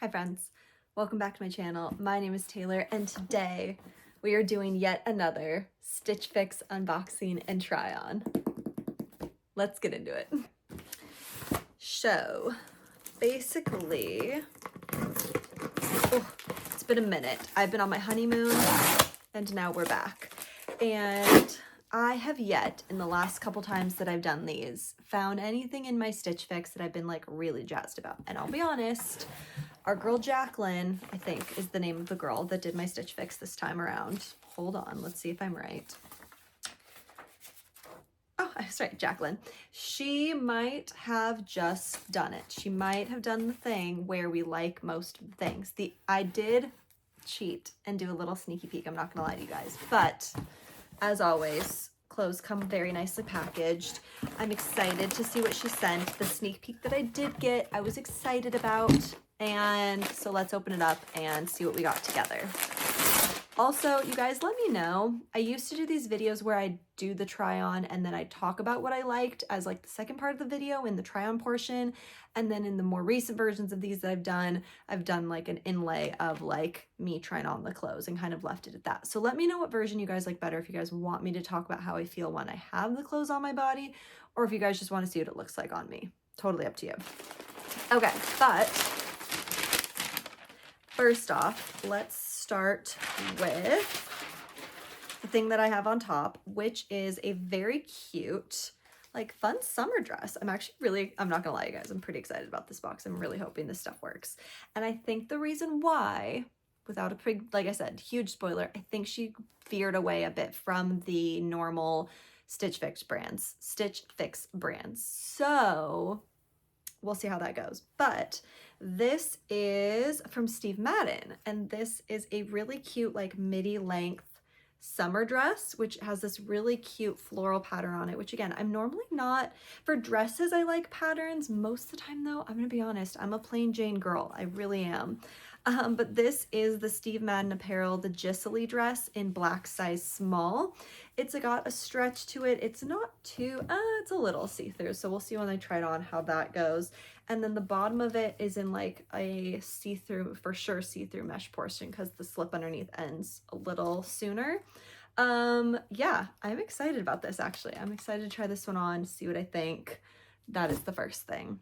Hi friends, welcome back to my channel. My name is Taylor and today we are doing yet another Stitch Fix unboxing and try on. Let's get into it. So basically, it's been a minute. I've been on my honeymoon and now we're back. And I have yet, in the last couple times that I've done these, found anything in my Stitch Fix that I've been like really jazzed about. And I'll be honest, our girl Jacqueline, I think is the name of the girl that did my Stitch Fix this time around. Hold on, let's see if I'm right. Oh, I was right, Jacqueline. She might have just done it. She might have done the thing where we like most of the things. I did cheat and do a little sneaky peek, I'm not gonna lie to you guys, but as always, clothes come very nicely packaged. I'm excited to see what she sent. The sneak peek that I did get, I was excited about. And so let's open it up and see what we got together. Also, you guys, let me know. I used to do these videos where I do the try on and then I talk about what I liked as like the second part of the video in the try on portion. And then in the more recent versions of these that I've done like an inlay of like me trying on the clothes and kind of left it at that. So let me know what version you guys like better, if you guys want me to talk about how I feel when I have the clothes on my body, or if you guys just want to see what it looks like on me. Totally up to you. Okay, but first off, let's start with the thing that I have on top, which is a very cute, like fun summer dress. I'm not gonna lie, you guys, I'm pretty excited about this box. I'm really hoping this stuff works. And I think the reason why, without a big, like I said, huge spoiler, I think she veered away a bit from the normal Stitch Fix brands. So we'll see how that goes. But this is from Steve Madden, and this is a really cute like midi length summer dress, which has this really cute floral pattern on it, which again, I'm normally not, for dresses I like patterns. Most of the time though, I'm gonna be honest, I'm a plain Jane girl, I really am. But this is the Steve Madden Apparel, the Gisely dress in black size small. It's got a stretch to it. It's not too, it's a little see-through. So we'll see when I try it on how that goes. And then the bottom of it is in like a see-through, for sure see-through mesh portion because the slip underneath ends a little sooner. Yeah, I'm excited about this actually. I'm excited to try this one on, see what I think. That is the first thing.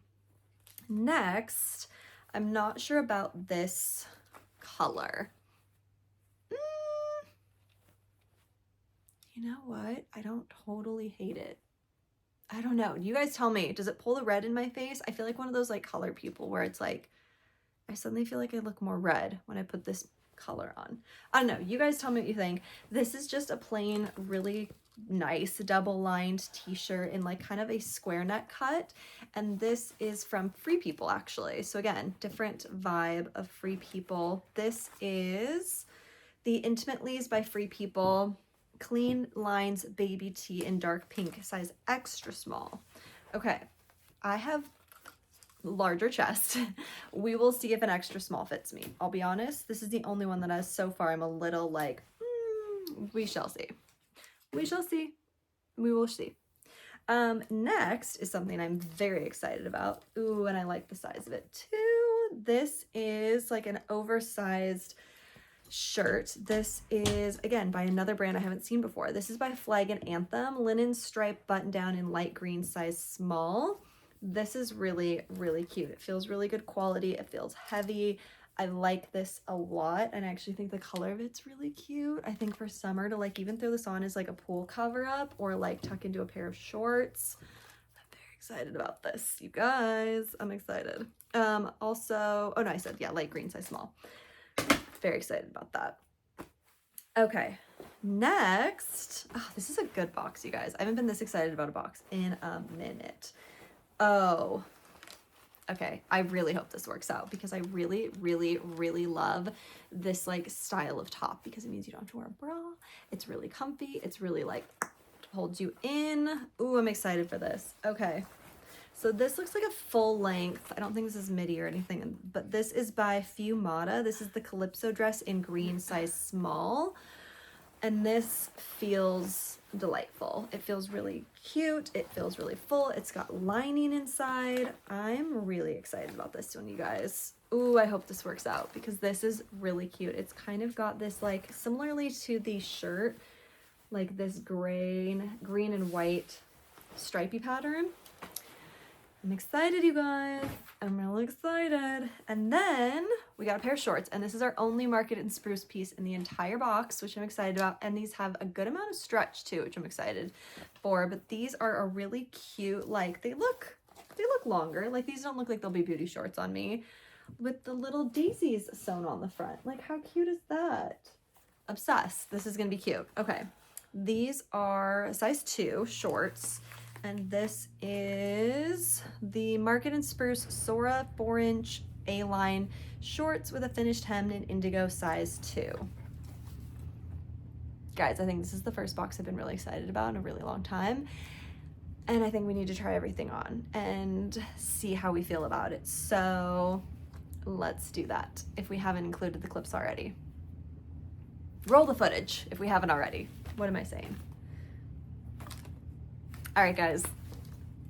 Next, I'm not sure about this color. You know what? I don't totally hate it. I don't know. You guys tell me. Does it pull the red in my face? I feel like one of those like color people where it's like, I suddenly feel like I look more red when I put this color on. I don't know. You guys tell me what you think. This is just a plain, really nice double-lined t-shirt in like kind of a square neck cut, and this is from Free People actually. So again, different vibe of Free People. This is the Intimately's by Free People, clean lines baby tee in dark pink, size extra small. Okay, I have larger chest. We will see if an extra small fits me. I'll be honest, this is the only one that has so far. I'm a little like, we shall see. We shall see. We will see. Next is something I'm very excited about. Ooh, and I like the size of it too. This is like an oversized shirt. This is, again, by another brand I haven't seen before. This is by Flag and Anthem, linen stripe button down in light green, size small. This is really, really cute. It feels really good quality. It feels heavy. I like this a lot, and I actually think the color of it's really cute. I think for summer to like even throw this on as like a pool cover up or like tuck into a pair of shorts. I'm very excited about this, you guys. I'm excited. Also, oh no, I said, yeah, light green, size small. Very excited about that. Okay, next. Oh, this is a good box, you guys. I haven't been this excited about a box in a minute. Oh, okay, I really hope this works out because I really, really, really love this like style of top because it means you don't have to wear a bra. It's really comfy. It's really like holds you in. Ooh, I'm excited for this. Okay, so this looks like a full length. I don't think this is midi or anything, but this is by Fuma. This is the Calypso dress in green, size small. And this feels delightful. It feels really cute. It feels really full. It's got lining inside. I'm really excited about this one, you guys. Ooh, I hope this works out because this is really cute. It's kind of got this, like, similarly to the shirt, like this green and white stripy pattern. I'm excited, you guys. I'm really excited. And then we got a pair of shorts, and this is our only Market and Spruce piece in the entire box, which I'm excited about. And these have a good amount of stretch too, which I'm excited for. But these are a really cute, like, they look longer. Like, these don't look like they'll be beauty shorts on me, with the little daisies sewn on the front. Like, how cute is that? Obsessed. This is gonna be cute. Okay, these are size 2 shorts. And this is the Market and Spruce Sora 4-inch A-line shorts with a finished hem in indigo size 2. Guys, I think this is the first box I've been really excited about in a really long time. And I think we need to try everything on and see how we feel about it. So let's do that if we haven't included the clips already. Roll the footage if we haven't already. What am I saying? All right, guys,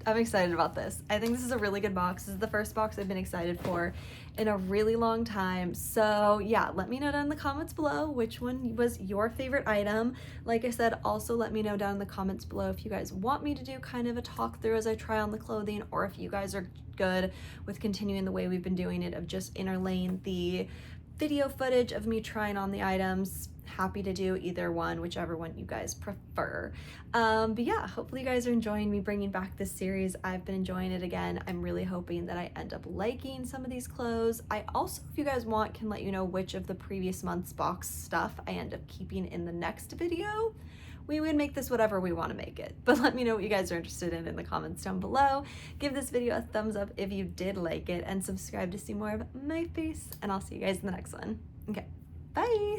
I'm excited about this. I think this is a really good box. This is the first box I've been excited for in a really long time. So yeah, let me know down in the comments below which one was your favorite item. Like I said, also let me know down in the comments below if you guys want me to do kind of a talk through as I try on the clothing, or if you guys are good with continuing the way we've been doing it of just interlaying the video footage of me trying on the items. Happy to do either one, whichever one you guys prefer. But yeah, hopefully you guys are enjoying me bringing back this series. I've been enjoying it again. I'm really hoping that I end up liking some of these clothes. I also, if you guys want, can let you know which of the previous month's box stuff I end up keeping in the next video. We would make this whatever we want to make it, but let me know what you guys are interested in the comments down below. Give this video a thumbs up if you did like it, and subscribe to see more of my face, and I'll see you guys in the next one. Okay, bye.